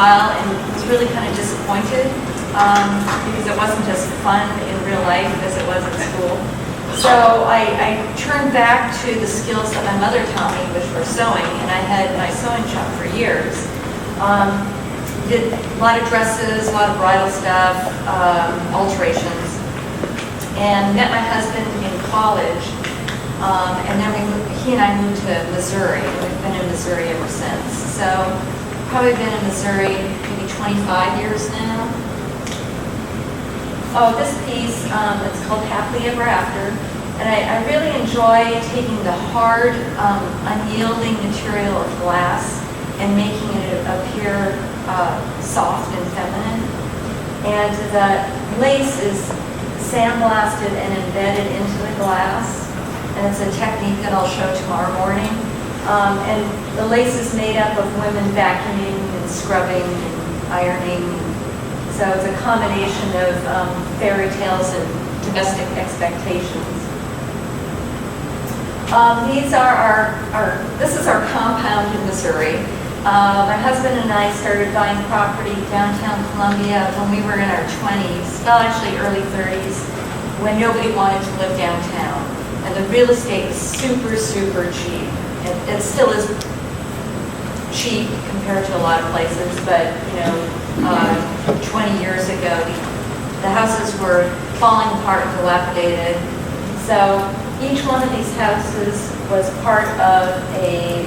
while and was really kind of disappointed because it wasn't as fun in real life as it was at school. So I turned back to the skills that my mother taught me, which were sewing, and I had my sewing shop for years. Did a lot of dresses, a lot of bridal stuff, alterations, and met my husband in college. And then he and I moved to Missouri, and we've been in Missouri ever since. So probably been in Missouri maybe 25 years now. Oh, this piece, it's called Happily Ever After. And I really enjoy taking the hard, unyielding material of glass and making it appear soft and feminine. And the lace is sandblasted and embedded into the glass. And it's a technique that I'll show tomorrow morning. And the lace is made up of women vacuuming and scrubbing and ironing. So it's a combination of fairy tales and domestic expectations. This is our compound in Missouri. My husband and I started buying property downtown Columbia when we were in our 20s, well actually early 30s, when nobody wanted to live downtown. And the real estate was super, super cheap. It still is cheap compared to a lot of places, but 20 years ago, the houses were falling apart and dilapidated. So each one of these houses was part of a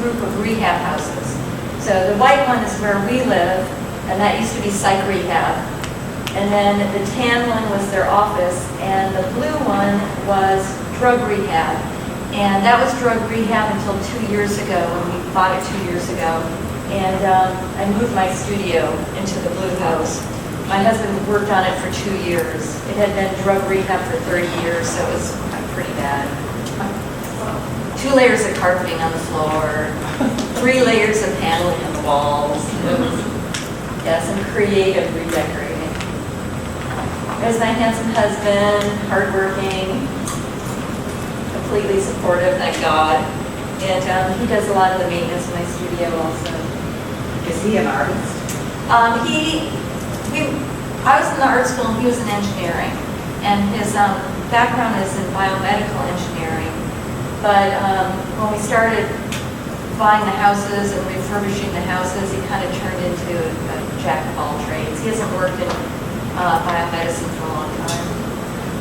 group of rehab houses. So the white one is where we live, and that used to be psych rehab. And then the tan one was their office, and the blue one was drug rehab. And that was drug rehab until 2 years ago, when we bought it 2 years ago. And I moved my studio into the blue house. My husband worked on it for 2 years. It had been drug rehab for 30 years, so it was pretty bad. 2 layers of carpeting on the floor, 3 layers of paneling on the walls. Some creative redecorating. There's my handsome husband, hardworking, completely supportive, thank God. And he does a lot of the maintenance in my studio also. Is he an artist? I was in the art school and he was in engineering. And his background is in biomedical engineering. But when we started buying the houses and refurbishing the houses, he kind of turned into a jack of all trades. He hasn't worked in biomedicine for a long time.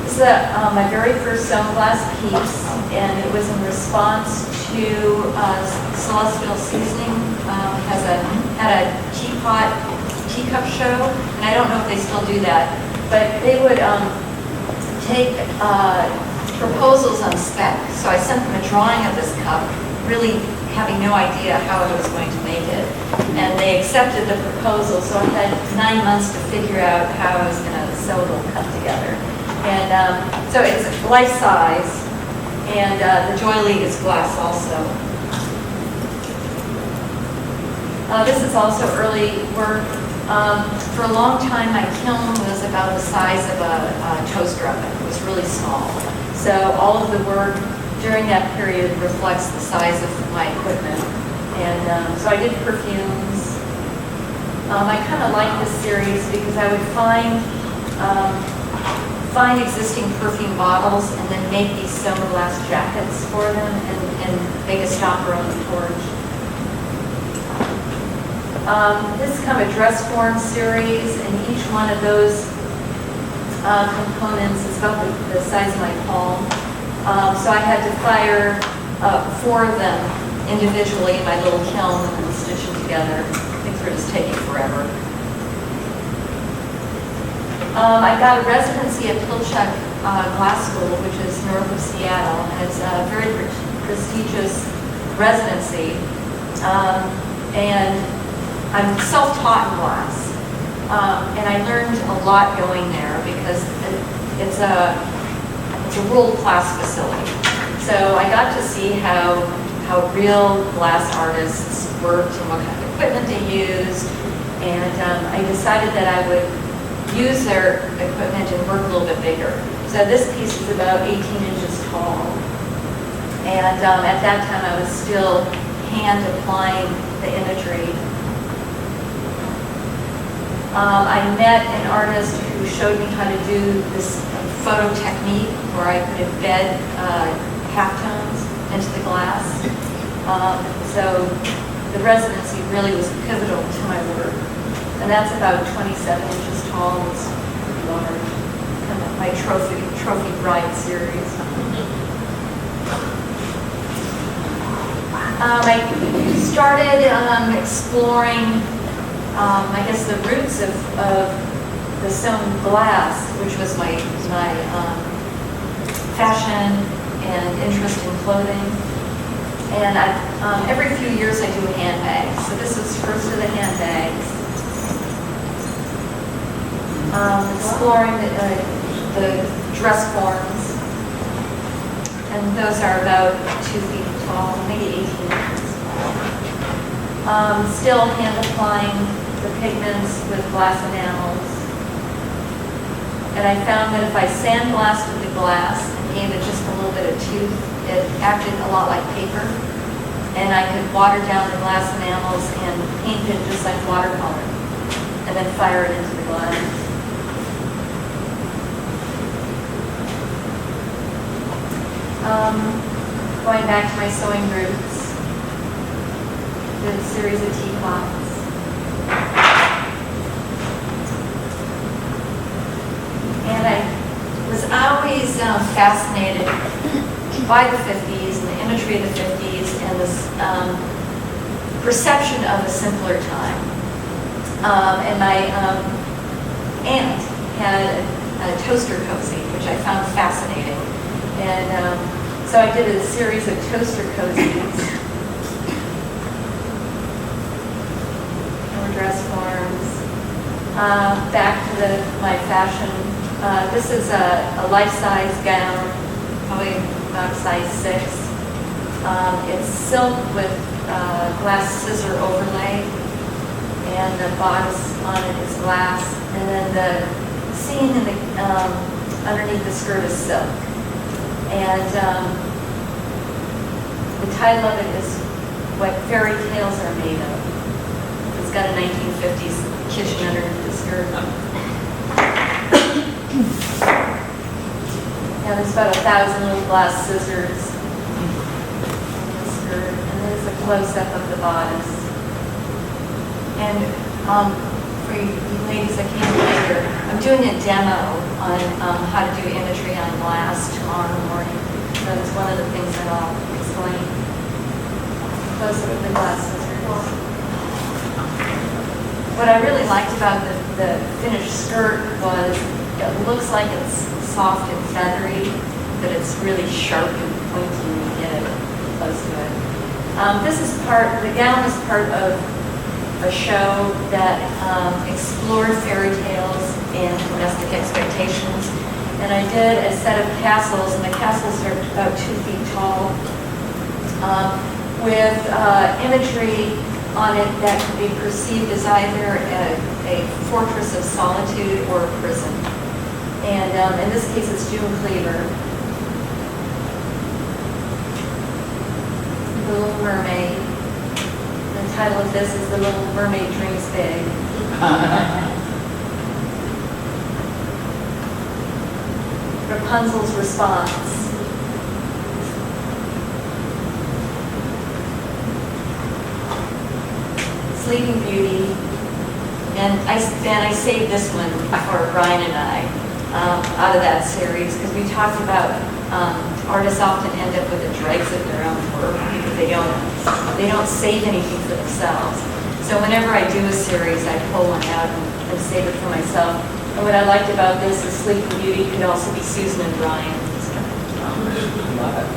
This is my very first stone glass piece, and it was in response to Celestial Seasoning had a teacup show, and I don't know if they still do that, but they would take proposals on spec. So I sent them a drawing of this cup, really having no idea how I was going to make it. And they accepted the proposal, so I had 9 months to figure out how I was going to sew the cup together. And so it's life size, and the doily is glass also. This is also early work. For a long time, my kiln was about the size of a toaster oven. It was really small. So all of the work during that period reflects the size of my equipment. And so I did perfumes. I kind of like this series because I would find existing perfume bottles and then make these sewn glass jackets for them and make a stopper on the torch. This is kind of a dress form series, and each one of those components is about the size of my palm. So I had to fire 4 of them individually in my little kiln and stitch them together. Things were just taking forever. I got a residency at Pilchuck Glass School, which is north of Seattle, and it's a very prestigious residency. And I'm self-taught in glass, and I learned a lot going there because it's a world-class facility. So I got to see how real glass artists worked and what kind of equipment they used, and I decided that I would use their equipment and work a little bit bigger. So this piece is about 18 inches tall, and at that time I was still hand applying the imagery. I met an artist who showed me how to do this photo technique where I could embed halftones into the glass. So the residency really was pivotal to my work. And that's about 27 inches tall. It's pretty large. Kind of my trophy bride series. I started exploring, I guess, the roots of the sewn glass, which was my fashion and interest in clothing. And every few years I do handbags. So this was first of the handbags. Exploring the dress forms. And those are about 2 feet tall, maybe 18 inches. Still hand applying the pigments with glass enamels. And I found that if I sandblasted the glass and gave it just a little bit of tooth, it acted a lot like paper. And I could water down the glass enamels and paint it just like watercolor. And then fire it into the glass. Going back to my sewing roots, did a series of teapots. And I was always fascinated by the 50s and the imagery of the 50s and this perception of a simpler time. And my aunt had a toaster cozy, which I found fascinating. And so I did a series of toaster cozies. More dress forms. Back to my fashion. This is a life-size gown, probably about size 6. It's silk with glass scissor overlay, and the bodice on it is glass, and then the seam in the underneath the skirt is silk. And the title of it is What Fairy Tales Are Made Of. It's got a 1950s kitchen underneath the skirt. And there's about 1,000 little glass scissors in the skirt. And there's a close-up of the bodice. And for you ladies that came later, I'm doing a demo on how to do imagery on glass tomorrow morning. So that's one of the things that I'll explain. Close-up of the glass scissors. What I really liked about the finished skirt was it looks like it's soft and feathery, but it's really sharp and pointy when you get it close to it. The gown is part of a show that explored fairy tales and domestic expectations. And I did a set of castles, and the castles are about 2 feet tall, with imagery on it that could be perceived as either a fortress of solitude or a prison. And in this case, it's June Cleaver. The Little Mermaid. The title of this is The Little Mermaid Dreams Big. Rapunzel's response. Sleeping Beauty. And I saved this one for Brian and I out of that series because we talked about artists often end up with the dregs of their own work because they don't save anything for themselves. So whenever I do a series, I pull one out and save it for myself. And what I liked about this is Sleeping Beauty could also be Susan and Brian. Love it.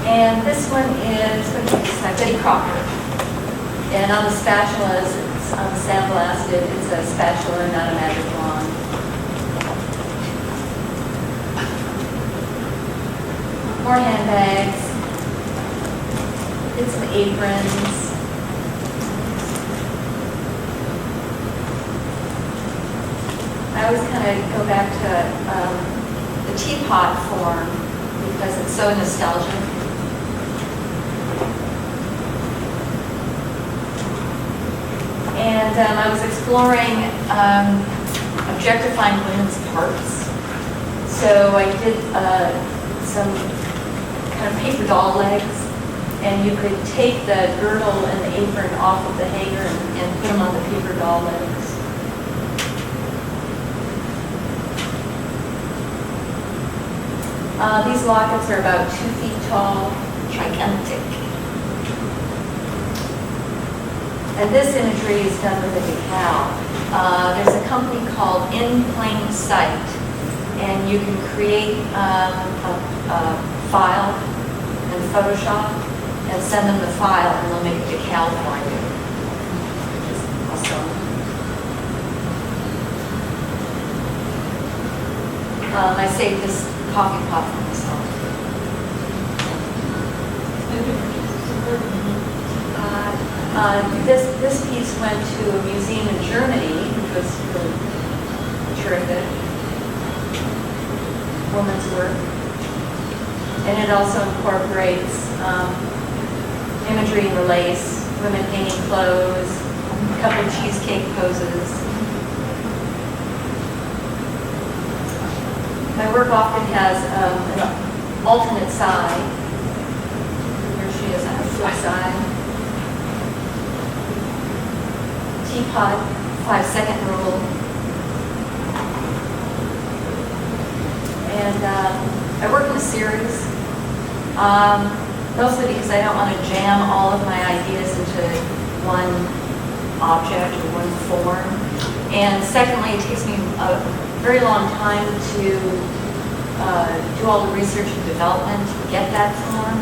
And this one is Betty Crocker. And on the spatulas, it's sandblasted. It's a spatula, not a magic wand. More handbags. Did some aprons. I always kind of go back to the teapot form because it's so nostalgic. And I was exploring objectifying women's parts. So I did some kind of paper doll legs, and you could take the girdle and the apron off of the hanger and put them on the paper doll legs. These lockets are about 2 feet tall, gigantic. And this imagery is done with a decal. There's a company called In Plain Sight, and you can create a file in Photoshop and send them the file, and they'll make a decal for you, which is awesome. I saved this coffee pot for myself. This piece went to a museum in Germany, which was really terrific. Woman's work. And it also incorporates imagery in the lace, women hanging clothes, a couple of cheesecake poses. My work often has an alternate side. Here she is on her flip side. Teapot, 5-second rule. And I work in a series, mostly because I don't want to jam all of my ideas into one object or one form. And secondly, it takes me a very long time to do all the research and development to get that form.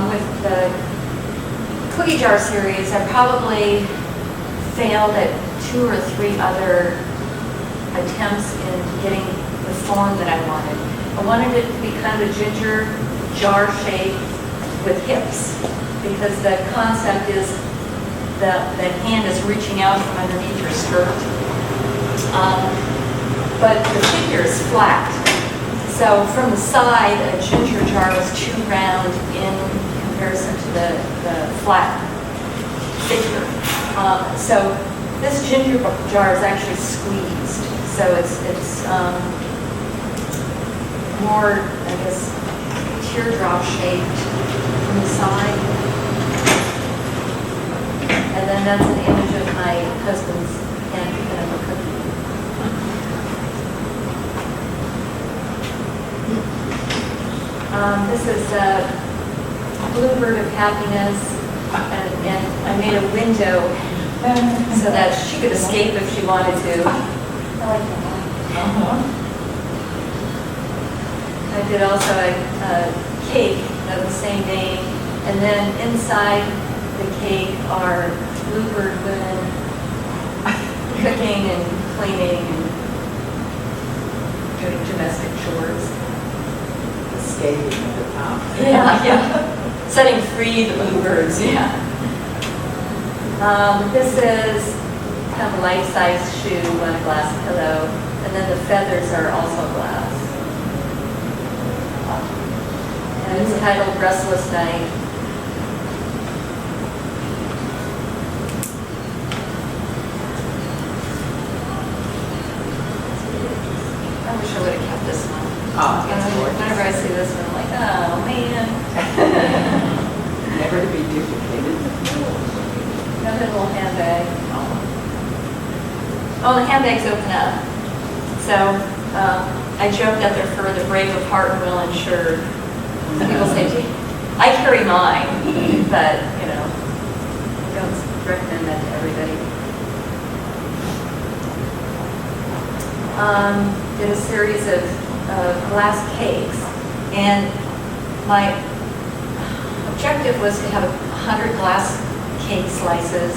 With the cookie jar series, I probably failed at 2 or 3 other attempts in getting the form that I wanted. I wanted it to be kind of a ginger jar shape with hips, because the concept is the hand is reaching out from underneath your skirt. But the figure is flat. So from the side, a ginger jar was too round in comparison to the flat figure. So this ginger jar is actually squeezed. So it's more, I guess, teardrop shaped from the side. And then that's an image of my husband's hand picking up a cookie. This is Bluebird of Happiness, and I made a window so that she could escape if she wanted to. I like that. I did also a cake of the same name, and then inside the cake are Bluebird women cooking and cleaning and doing domestic chores. Escaping at the top. Yeah. Setting free the bluebirds, yeah. This is kind of a life-size shoe on a glass pillow, and then the feathers are also glass. And it's titled Restless Night. I wish I would have kept this one. Oh, that's gorgeous. Whenever I see this one, I'm like, oh man. Never to be duplicated. Another little handbag. Oh, the handbags open up. So I joke that they're for the brave of heart and well insured. Some people say, gee, I carry mine, but you know, I don't recommend that to everybody. Did a series of glass cakes, and my objective was to have 100 glass cake slices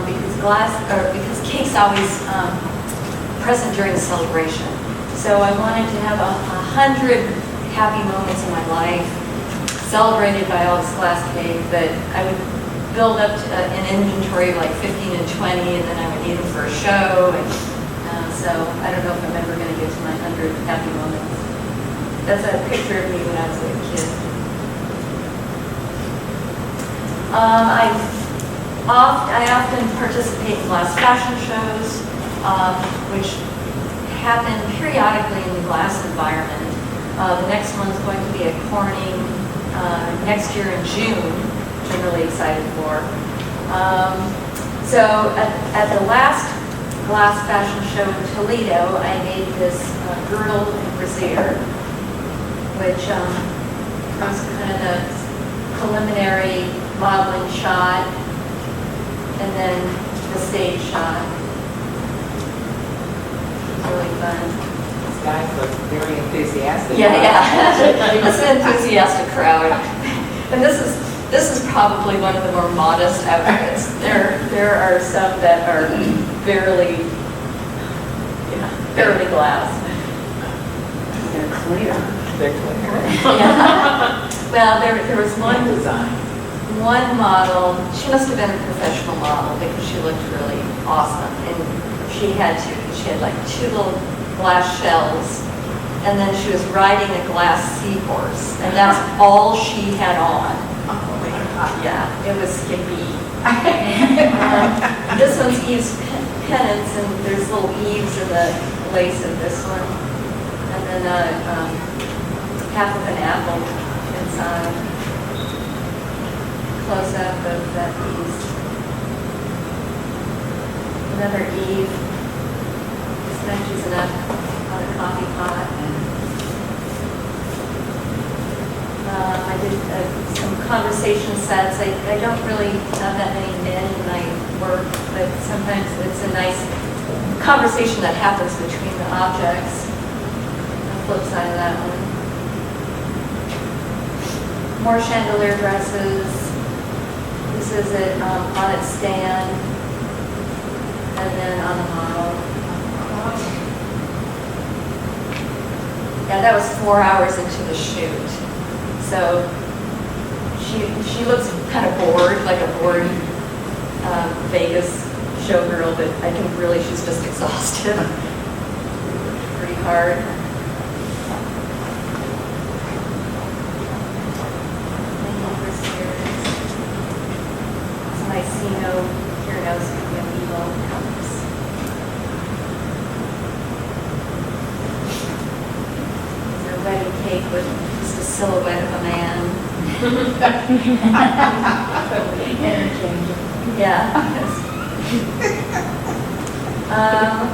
because cake's always present during the celebration. So I wanted to have 100 happy moments in my life celebrated by all this glass cake, but I would build up to an inventory of like 15 and 20, and then I would need them for a show. And so I don't know if I'm ever going to get to my 100 happy moments. That's a picture of me when I was a kid. I I often participate in glass fashion shows, which happen periodically in the glass environment. The next one's going to be at Corning next year in June, which I'm really excited for. So at the last glass fashion show in Toledo, I made this girdle and brassiere, which was kind of the preliminary modeling shot, and then the stage shot. It was really fun. These guys look very enthusiastic. Yeah. It's an enthusiastic crowd. And this is probably one of the more modest outfits. There are some that are barely glass. They're clear. They're clear. Yeah. Well, there was One design. one model. She must have been a professional model because she looked really awesome, and she had like 2 little glass shells, and then she was riding a glass seahorse, and that's all she had on. Oh my God. Yeah, it was skimpy. This one's Eve's pennants, and there's little eaves in the lace of this one, and then half of an apple inside. Close up of that piece. Another Eve. She's in a coffee pot. I did some conversation sets. I don't really have that many men in my work, but sometimes it's a nice conversation that happens between the objects. The flip side of that one. More chandelier dresses. This is it on its stand, and then on the model. Yeah, that was 4 hours into the shoot. So she looks kind of bored, like a bored Vegas showgirl, but I think really she's just exhausted. Pretty hard. Some Iceno Kirinos Evil cups. A wedding cake with just a silhouette of a man. Yeah.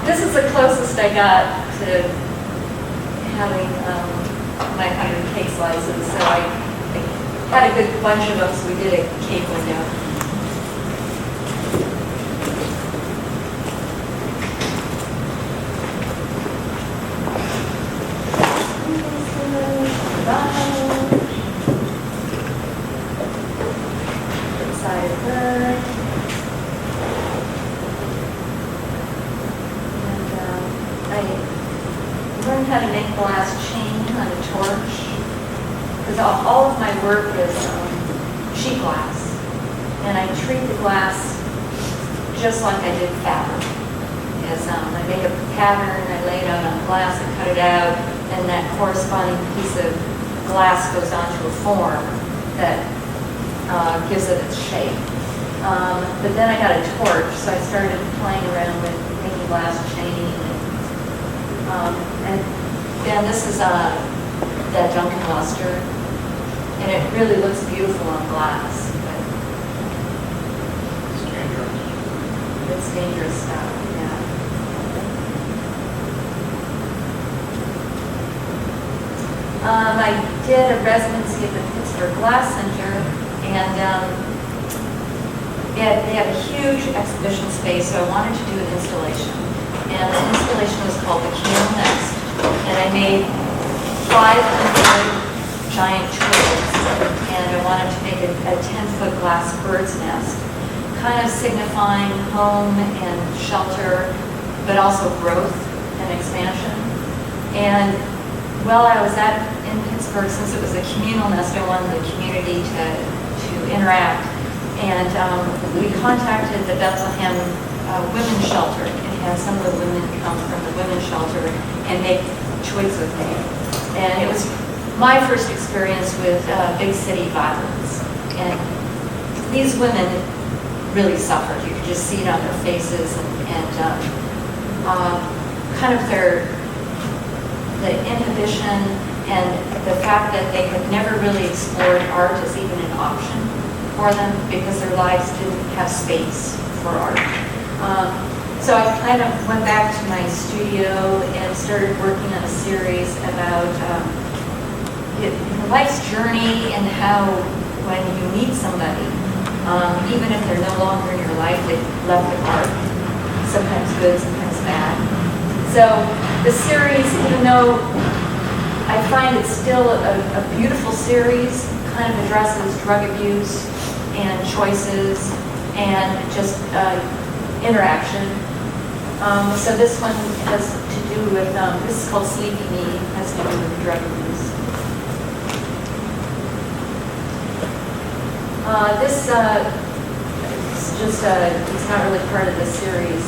This is the closest I got to having my 100 cake slices, so I had a good bunch of them, so we did a cake window. Inside of her. I learned how to make glass chain on a torch, because all of my work is sheet glass, and I treat the glass just like I did fabric. I make a pattern, I lay it out on glass, I cut it out, and that corresponding piece of glass goes onto a form that gives it its shape. But then I got a torch, so I started playing around with making glass chain. And this is that Duncan luster, and it really looks beautiful on glass. But it's dangerous stuff, yeah. I did a residency at the Pittsburgh Glass Center, and they had a huge exhibition space, so I wanted to do an installation. And the installation was called The Communal Nest, and I made 500 giant twigs, and I wanted to make a 10-foot glass bird's nest, kind of signifying home and shelter, but also growth and expansion. And while I was in Pittsburgh, since it was a communal nest, I wanted the community to interact. And we contacted the Bethlehem Women's Shelter, and had some of the women come from the women's shelter and make twigs with me. And it was my first experience with big city violence. And these women really suffered. You could just see it on their faces and kind of the inhibition and the fact that they had never really explored art as even an option for them because their lives didn't have space for art. So I kind of went back to my studio and started working on a series about life's journey and how when you meet somebody, even if they're no longer in your life, they left a mark, sometimes good, sometimes bad. So the series, even though I find it's still a beautiful series, kind of addresses drug abuse and choices and just interaction. So this one has to do with, this is called Sleepy Me, has to do with drug abuse. This is just, it's not really part of the series,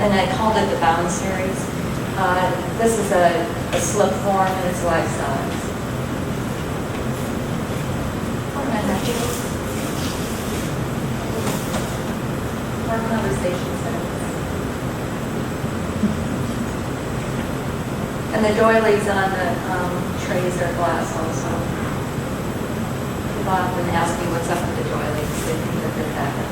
and I called it the Bound series. This is a slip form and it's life size. More conversations. And the doilies on the trays are glass also. People often ask me what's up with the doilies. They think that they're happening.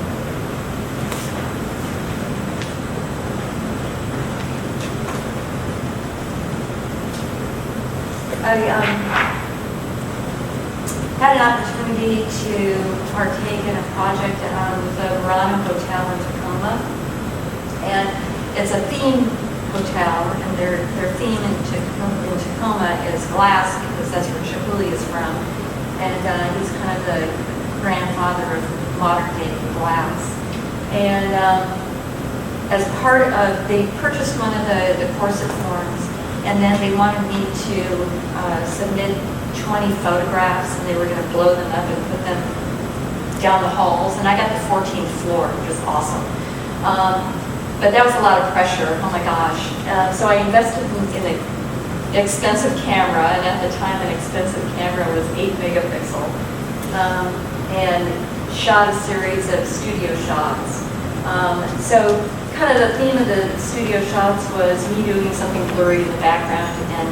I had an opportunity to partake in a project with the Verano Hotel in Tacoma. And it's a theme hotel, and their theme in Tacoma is glass because that's where Chihuly is from, and he's kind of the grandfather of modern day glass. And as part of, they purchased one of the corset forms, and then they wanted me to submit 20 photographs, and they were going to blow them up and put them down the halls, and I got the 14th floor, which was awesome. But that was a lot of pressure, oh my gosh. So I invested in an expensive camera, and at the time an expensive camera was 8 megapixel, and shot a series of studio shots. So kind of the theme of the studio shots was me doing something blurry in the background and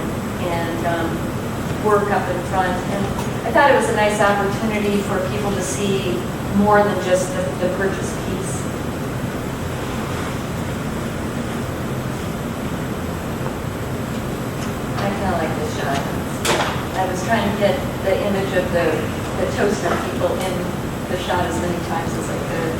work up in front. And I thought it was a nice opportunity for people to see more than just the purchase piece. I kind of like this shot. I was trying to get the image of the toaster people in the shot as many times as I could.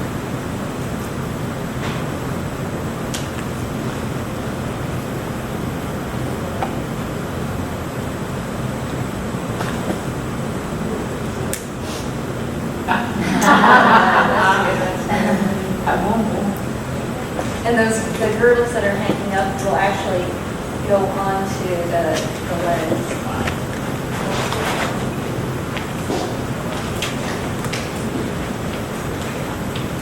And the girdles that are hanging up will actually go onto the lens.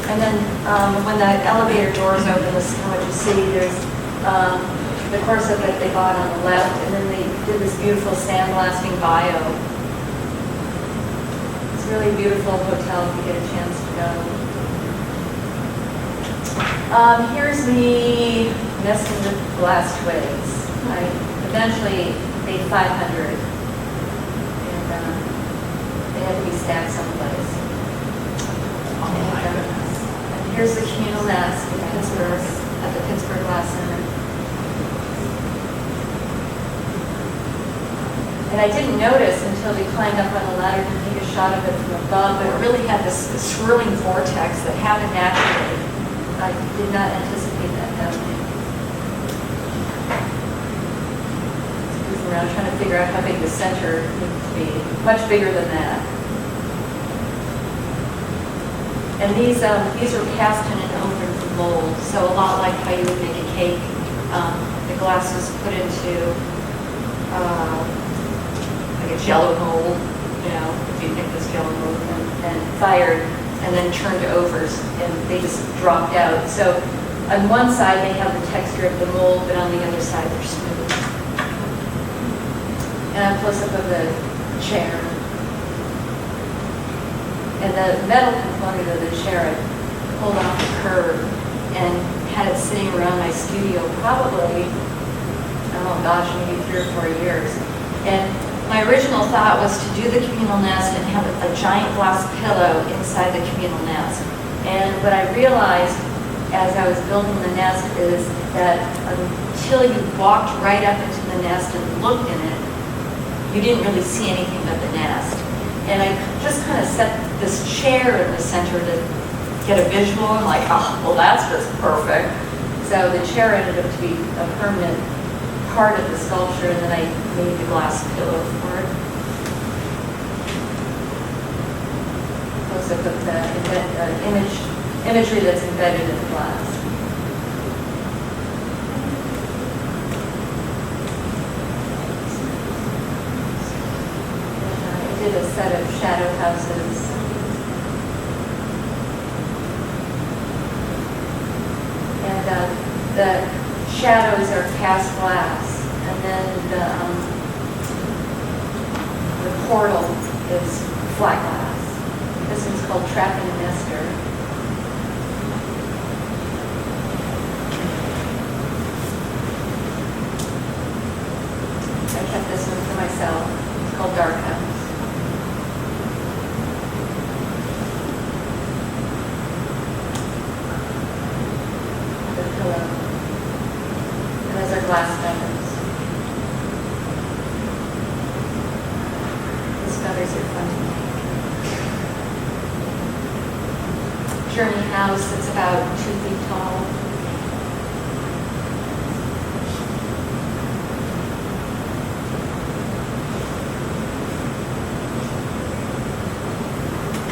And then when the elevator doors open, this is what you see. There's the corset that they bought on the left, and then they did this beautiful sandblasting bio. It's a really beautiful hotel if you get a chance to go. Here's me messing with glass twigs. I eventually made 500, and they had to be stacked someplace. And here's the communal nest in Pittsburgh, at the Pittsburgh Glass Center. And I didn't notice until we climbed up on the ladder to take a shot of it from above, but it really had this swirling vortex that happened naturally. I did not anticipate that happening. Squeezing around trying to figure out how big the center needs to be. Much bigger than that. And these are cast in an open mold, so a lot like how you would make a cake. The glass is put into like a Jello mold, you know, if you think this Jello mold, and fired. And then turned over, and they just dropped out. So on one side they have the texture of the mold, but on the other side they're smooth. And a close-up of the chair. And the metal component of the chair, pulled off the curb and had it sitting around my studio probably, oh gosh, maybe 3 or 4 years. And my original thought was to do the communal nest and have a giant glass pillow inside the communal nest. And what I realized as I was building the nest is that until you walked right up into the nest and looked in it, you didn't really see anything but the nest. And I just kind of set this chair in the center to get a visual. I'm like, oh, well, that's just perfect. So the chair ended up to be a permanent part of the sculpture, and then I made the glass pillow for it. Also put the imagery that's embedded in the glass. Did a set of shadow houses. And the shadows are cast glass, and then the portal is flat glass. This one's called Trapping a Nester. I kept this one for myself. It's called Dark House. Glass feathers. These feathers are fun to make. Journey house that's about 2 feet tall.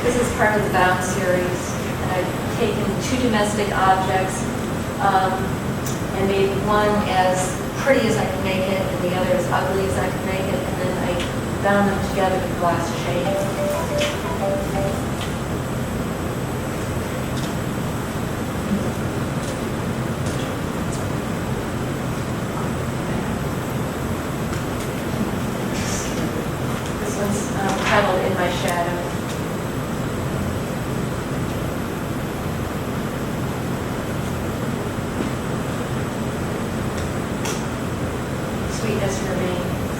This is part of the Bound series, and I've taken 2 domestic objects and made one as pretty as I could make it, and the other as ugly as I could make it, and then I bound them together with glass shade. This one's titled In My Shadow. Sweetness remains.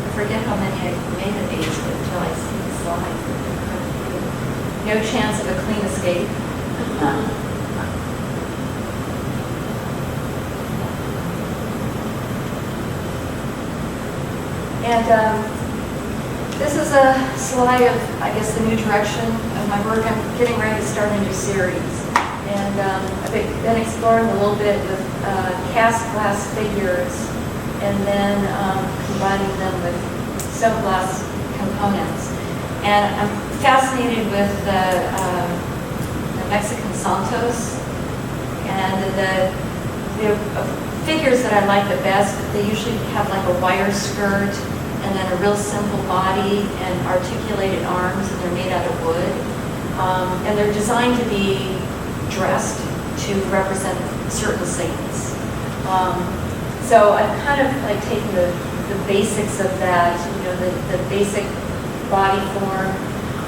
I forget how many I made of these until I see the slides. No chance of a clean escape. And this is a slide of, I guess, the new direction of my work. I'm getting ready to start a new series. And I've been exploring a little bit with cast glass figures and then combining them with soap glass components. And I'm fascinated with the Mexican Santos and the figures that I like the best. They usually have like a wire skirt and then a real simple body and articulated arms, and they're made out of wood. And they're designed to be dressed to represent certain saints. So I've kind of like taken the basics of that, you know, the basic body form.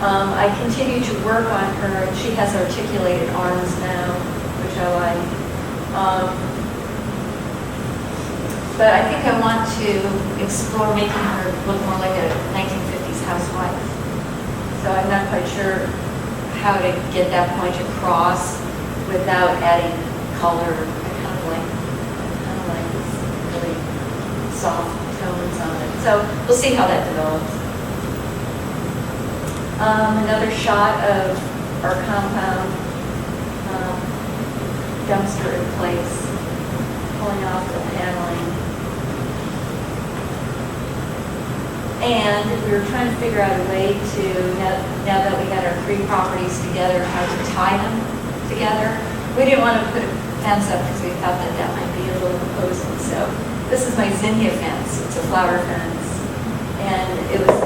I continue to work on her, and she has articulated arms now, which I like. But I think I want to explore making her look more like a 1950s housewife. So I'm not quite sure how to get that point across without adding color. I kind of like this really soft tones on it. So we'll see how that develops. Another shot of our compound, dumpster in place, pulling off the paneling. And we were trying to figure out a way to, now that we had our 3 properties together, how to tie them together. We didn't want to put a fence up because we thought that that might be a little opposing. So this is my zinnia fence. It's a flower fence. And it was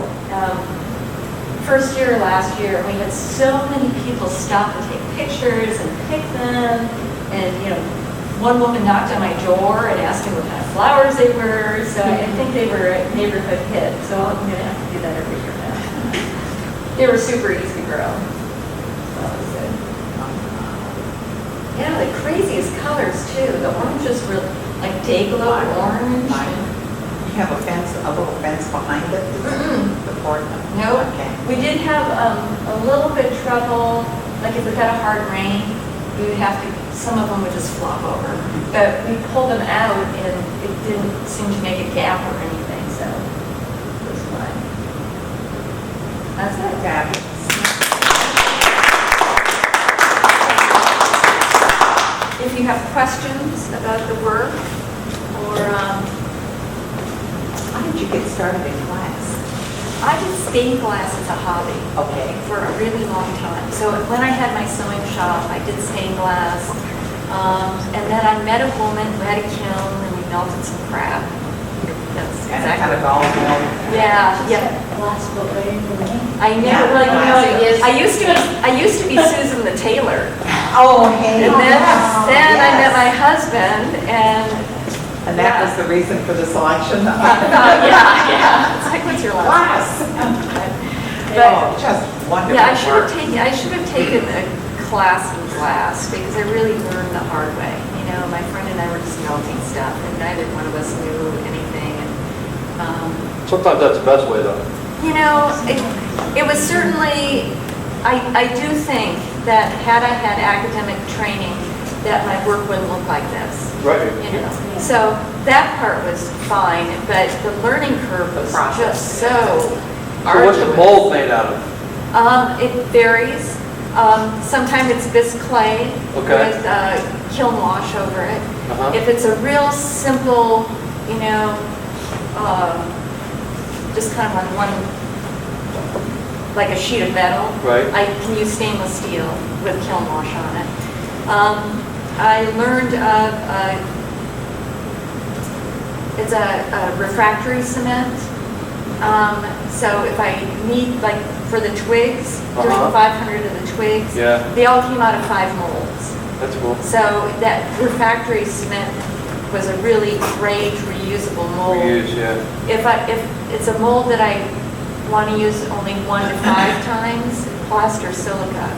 first year last year, and we had so many people stop to take pictures and pick them. And, one woman knocked on my door and asked me what kind of flowers they were, so I think they were a neighborhood hit, so I'm going to have to do that every year now. They were super easy to grow. So that was good. Yeah, the craziest colors too. The orange is really, like day-glow orange. You have a little fence behind it? The porch? No, Okay. we did have a little bit trouble, like if we got a hard rain, we would have to, some of them would just flop over. But we pulled them out and it didn't seem to make a gap or anything, so it was fine. That's it. Fabulous. If you have questions about the work or, How did you get started in class? I did stained glass as a hobby. Okay. For a really long time. So when I had my sewing shop, I did stained glass. And then I met a woman who had a kiln and we melted some crap. That's And it kind exactly. of all, Yeah, yeah. Glass book right in the name. I know, Yeah, like, glass. I used to be Susan the tailor. Oh, hey. And then I met Yes. my husband and, And that was the reason for the selection? yeah. It's like, what's your last name? Glass. Oh, just wonderful Yeah, I should work. have taken a class in glass because I really learned the hard way. My friend and I were just melting stuff, and neither one of us knew anything. And, Sometimes that's the best way, though. it was certainly. I do think that had I had academic training, that my work wouldn't look like this. Right. So that part was fine, but the learning curve was just so So what's the arduous. mold made out of? It varies. Sometimes it's bisque clay Okay. with kiln wash over it. Uh-huh. If it's a real simple, just kind of on one, like a sheet of metal, Right. I can use stainless steel with kiln wash on it. I learned it's a refractory cement. So if I need, like, for the twigs, doing Uh-huh. 500 of the twigs, Yeah. they all came out of 5 molds. That's cool. So that refractory cement was a really great reusable mold. Reuse, yeah. If it's a mold that I want to use only 1 to 5 times, plaster silica,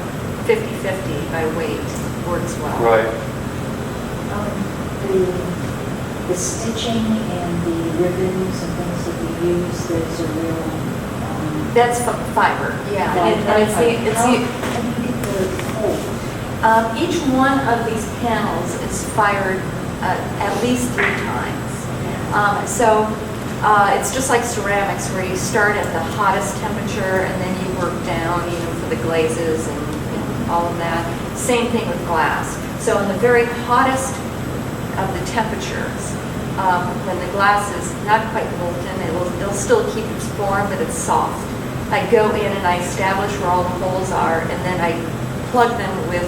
50-50 by weight, works well. Right. The stitching and the ribbons and things that we use, there's a real. That's fiber, yeah. And it's How do you the, get the hold? each one of these panels is fired at least 3 times. It's just like ceramics where you start at the hottest temperature and then you work down, for the glazes and all of that. Same thing with glass. So in the very hottest of the temperatures, when the glass is not quite molten, it'll still keep its form, but it's soft. I go in and I establish where all the holes are, and then I plug them with,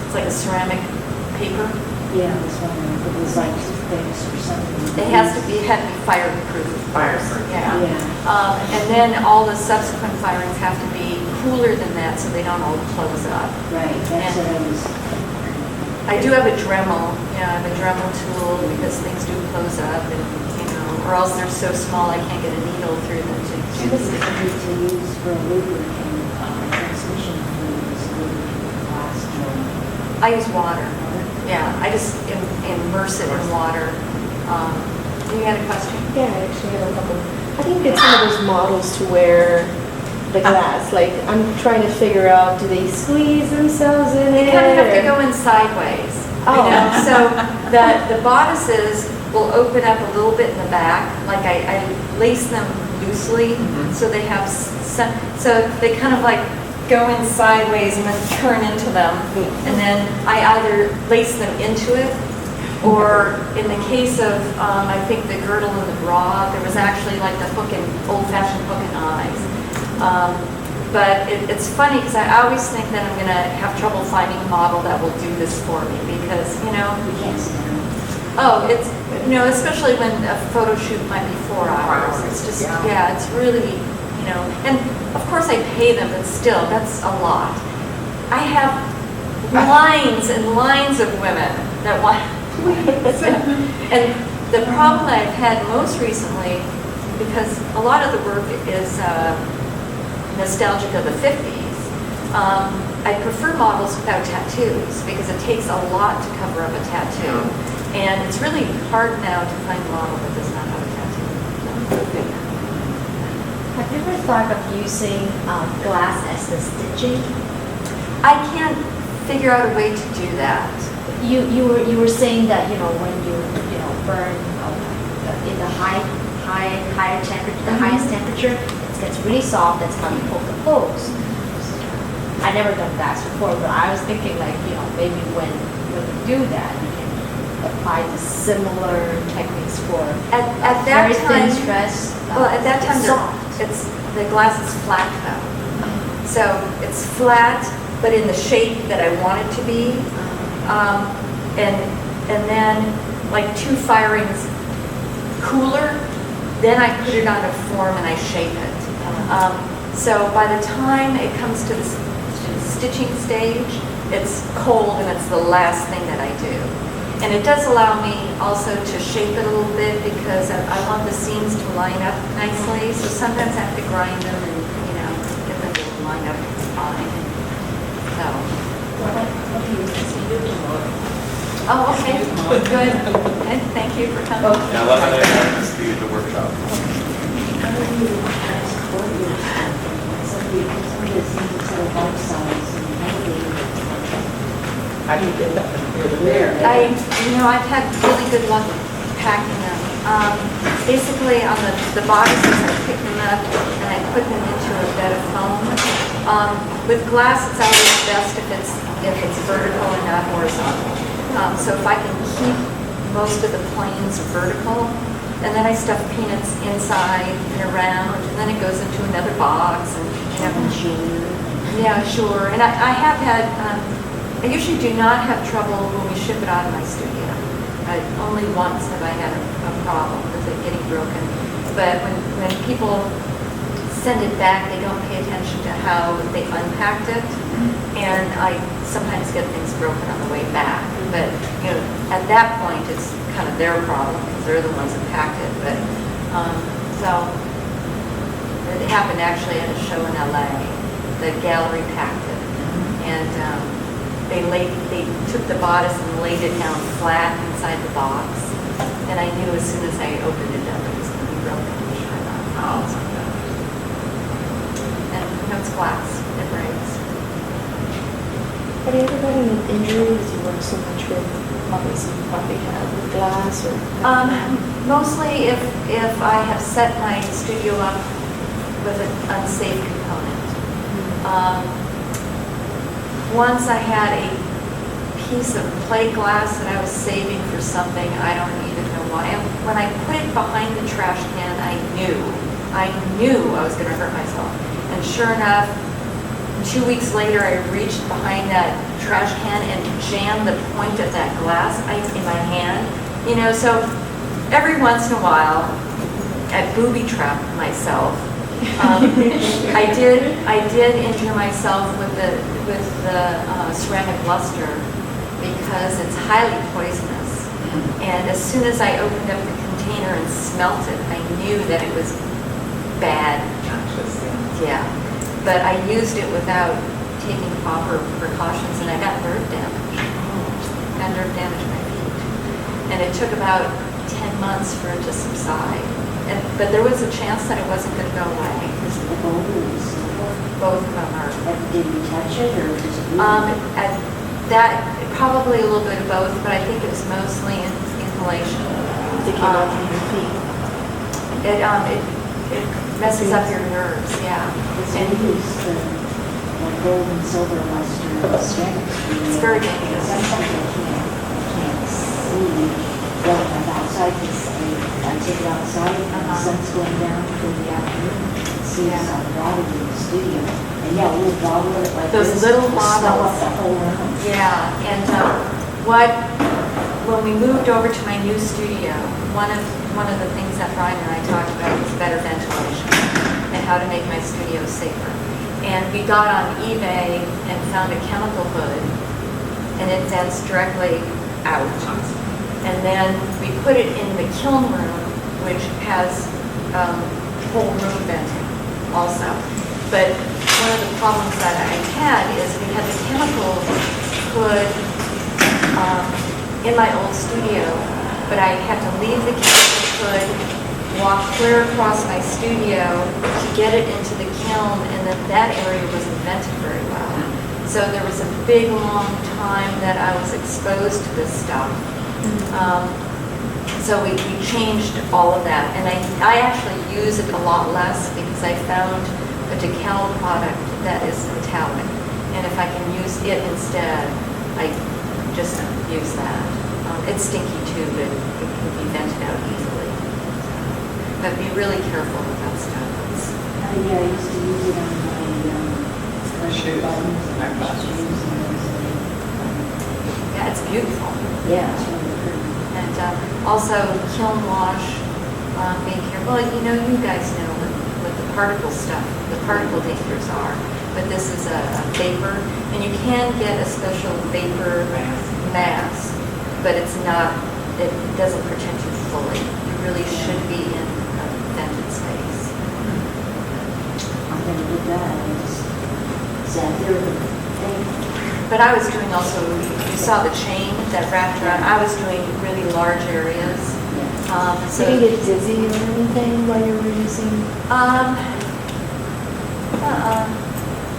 it's like a ceramic paper. Yeah, I was wondering if it was like toothpicks or something. It had to be fireproof. Fireproof, Yeah. Yeah, And then all the subsequent firings have to be cooler than that, so they don't all close up. right, that's what I was. I do have a Dremel, I have a Dremel tool because things do close up and, or else they're so small I can't get a needle through them to do the This is stitching. to use for a lubricant, transmission fluid is lubricant glass drum. I use water. Yeah, I just immerse it in water. You had a question? Yeah, I actually have a couple. How do you get some of those models to wear the glass? Like, I'm trying to figure out, do they squeeze themselves in They it? kind of have to or- go in sideways. Oh. So the bodices will open up a little bit in the back, like I lace them loosely, so they have so they kind of like go in sideways and then turn into them, and then I either lace them into it, or in the case of I think the girdle and the bra, there was actually like the old-fashioned hook and eyes. But it's funny because I always think that I'm going to have trouble finding a model that will do this for me because, We can't stand it. it's, especially when a photo shoot might be 4 hours. It's just, Yeah. it's really, and of course I pay them, but still, that's a lot. I have lines and lines of women that want. And the problem I've had most recently, because a lot of the work is nostalgic of the 50s, I prefer models without tattoos because it takes a lot to cover up a tattoo. And it's really hard now to find a model that does not have a tattoo. Have you ever thought of using glass as the stitching? I can't figure out a way to do that. You were saying that when you burn in the higher temperature, the highest temperature, it gets really soft. That's how you poke the holes. I never done glass before, but I was thinking maybe when you do that, you can apply the similar techniques for At that very time, thin stress. well, at that time, soft. the glass is flat though. So it's flat, but in the shape that I want it to be. And then like 2 firings cooler, then I put it on a form and I shape it. So by the time it comes to the stitching stage, it's cold and it's the last thing that I do. And it does allow me also to shape it a little bit because I want the seams to line up nicely. So sometimes I have to grind them and, get them to line up fine. So. Oh, okay, good. And thank you for coming. Yeah, let me know to be at the workshop. How do you transport your stuff? Somebody seems to sell bite size and How do you get that material there? I've had really good luck packing them. Basically, on the bodices, I pick them up and I put them into a bed of foam. With glass, it's always best if it's vertical and not horizontal. So if I can keep most of the planes vertical, and then I stuff peanuts inside and around, and then it goes into another box. Yeah, sure. And I have had, I usually do not have trouble when we ship it out of my studio. Only once have I had a problem with it getting broken. But when people send it back, they don't pay attention to how they unpacked it. And I sometimes get things broken on the way back. But, at that point, it's kind of their problem because they're the ones that packed it. But, so it happened actually at a show in LA. The gallery packed it. And they took the bodice and laid it down flat inside the box. And I knew as soon as I opened it up, it was going to be broken. Sure enough. Oh, and it's glass. It breaks. Have you ever gotten an injury because you work so much with, obviously you probably have with glass or? Mostly if I have set my studio up with an unsafe component. Once I had a piece of plate glass that I was saving for something, I don't even know why. And when I put it behind the trash can, I knew I was going to hurt myself. And sure enough, 2 weeks later, I reached behind that trash can and jammed the point of that glass in my hand. So every once in a while, I booby trap myself. I did injure myself with the ceramic luster because it's highly poisonous. And as soon as I opened up the container and smelt it, I knew that it was bad. Yeah. But I used it without taking proper precautions, and I got nerve damage. Got nerve damage in my feet. And it took about 10 months for it to subside. But there was a chance that it wasn't going to go away. Is it the gold or the silver? Both of them are. Did you touch it or just That probably a little bit of both, but I think it was mostly inhalation. They came out from your feet. It messes up your nerves, yeah. And you use the gold and silver luster ceramics. It's very dangerous. Sometimes I can't see well enough outside because I take it outside and the sun's going down for the afternoon. See us on the bottom of the studio. And yeah, we'll bottle it like Those this. little Smell bottles. up the whole room. Yeah, and when we moved over to my new studio, one of the things that Brian and I talked about was better ventilation and how to make my studio safer. And we got on eBay and found a chemical hood and it vents directly out. And then we put it in the kiln room, which has whole room venting also. But one of the problems that I had is we had the chemical hood in my old studio, but I had to leave the chemical hood, walk clear across my studio to get it into the kiln, and then that area wasn't vented very well. So there was a big, long time that I was exposed to this stuff. So we changed all of that, and I actually use it a lot less because I found a decal product that is metallic, and if I can use it instead, I just use that. It's stinky too, but it can be vented out easily. But be really careful with that stuff. Yeah, I used to use it on my Shoes. buttons and My buttons. shoes and those. Yeah, it's beautiful. Yeah, it's really pretty. And also kiln wash, being careful. Well, you guys know what the particle stuff, the particle dangers are. But this is a vapor, and you can get a special vapor mask, but it's not, it doesn't protect you fully. You really should be in a vented space. I'm gonna do that. I just sat there with a thing. But I was doing also, you saw the chain that wrapped around, I was doing really large areas. So you didn't get dizzy or anything while you were using?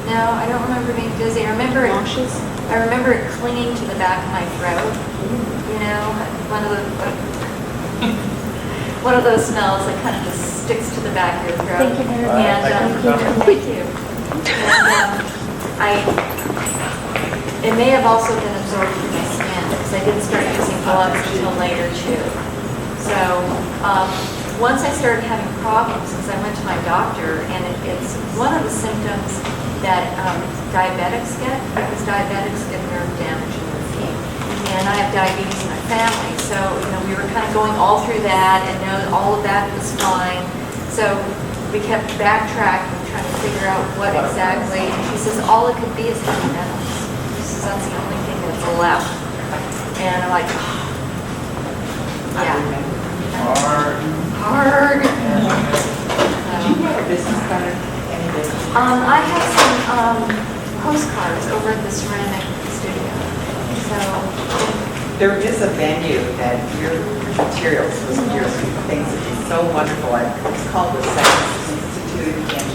No, I don't remember being dizzy. I remember it clinging to the back of my throat. One of those smells that kind of just sticks to the back of your throat. Thank you very And, Thank you thank you. It may have also been absorbed through my skin because I didn't start using gloves until later too. So once I started having problems, because I went to my doctor, and it's one of the symptoms that diabetics get, because diabetics get nerve damage in their feet. And I have diabetes in my family, so we were kind of going all through that, and all of that was fine. So we kept backtracking, trying to figure out what exactly. He says all it could be is heavy metals. He says that's the only thing that's left. And I'm like, yeah. Hard. Did you have a business card? Any business? I have some postcards over at the ceramic studio. So, There is a venue that your materials, your things would be so wonderful at. It's called the Science Institute in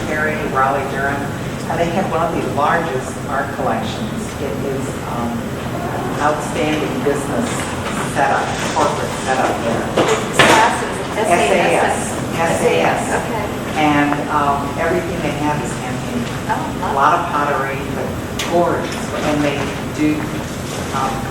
Cary, Raleigh, Durham. And they have one of the largest art collections. It is outstanding business setup, corporate setup there. SAS. Okay. And everything they have is handmade. A lot of pottery, but gorgeous. And they do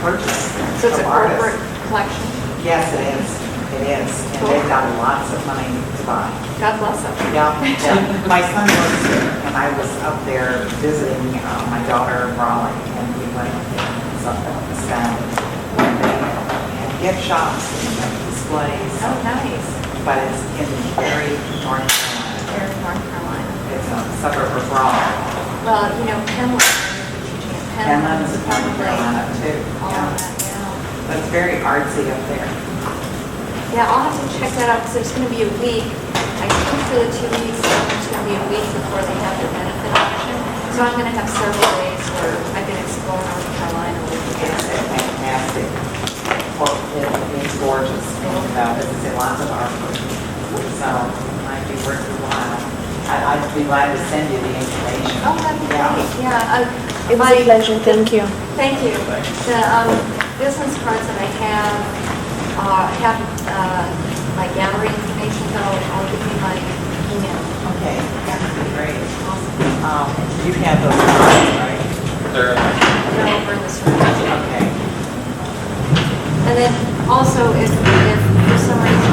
purchase So it's a from artists. corporate collection. Yes, it is. It is. And they've got lots of money to buy. God bless them. Yeah, yeah. My son works there, and I was up there visiting my daughter in Raleigh, and we went there. So that was astounding. And they had gift shops and displays. Oh, nice. But it's in Cary, North Carolina. Here in North Carolina. It's a suburb of Raleigh. Well, Penland, you're teaching at Penland. Penland is in North Carolina too. All Yeah. of that, yeah. But it's very artsy up there. Yeah, I'll have to check that out because there's going to be a week. I think for the 2 weeks, there's going to be a week before they have their benefit auction. So I'm going to have several days where I can explore North Carolina with you It's guys. fantastic. Well, it's gorgeous. And as I say, lots of artwork. So it might be worth your while. I'd be glad to send you the information. Oh, that'd be Yeah. great. Yeah. It was a pleasure, thank you. Thank you. The business cards that I have my gallery information, so I'll give you my email. Okay, that would be great. You have those cards, right? They're They're over in this room. Okay. And then also, if for some reason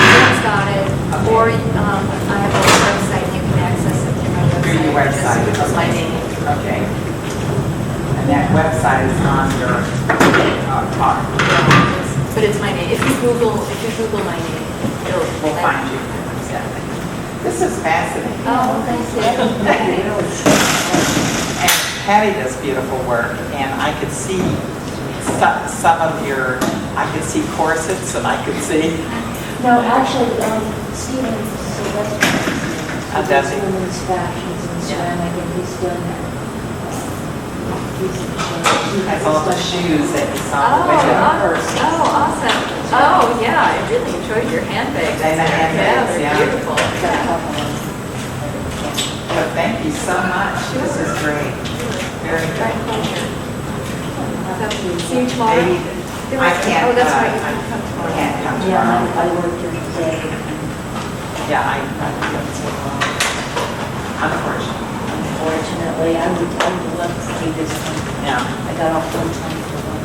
Dan's got it, or I have a website, you can access it through my website. Through your website. Which is my name. Okay. And that website is on your card. But it's my name. If you Google my name, We'll find you. This is fascinating. Oh, thank you. And Patty does beautiful work, and I could see some of your, I could see corsets, and I could see, No, actually, Stephen Sylvester. Does he? Women's fashions and ceramic, and he's done, he has all the shoes that you saw in the window. Awesome. Oh, yeah, I really enjoyed your handbags. And the handbags, yeah. They're beautiful. But thank you so much. This is great. Very My good. pleasure. So, see you tomorrow. Maybe, I can't, Oh, that's right, you I can come tomorrow. can't come yeah, tomorrow. I worked here today. Yeah, unfortunately. Unfortunately, I would love to see this one. Yeah. I got off one time for one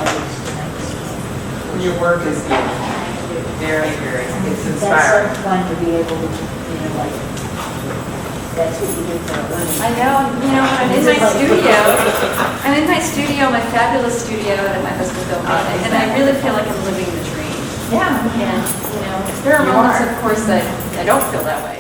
artist tonight. Your work is beautiful. Very, very, it's That's inspiring. so fun to be able to, like, that's what you do for a living. I know, when I'm in my studio, my fabulous studio that my husband built me, and I really feel like I'm living the dream. Yeah. And, there are You moments, are. of course, that I don't feel that way.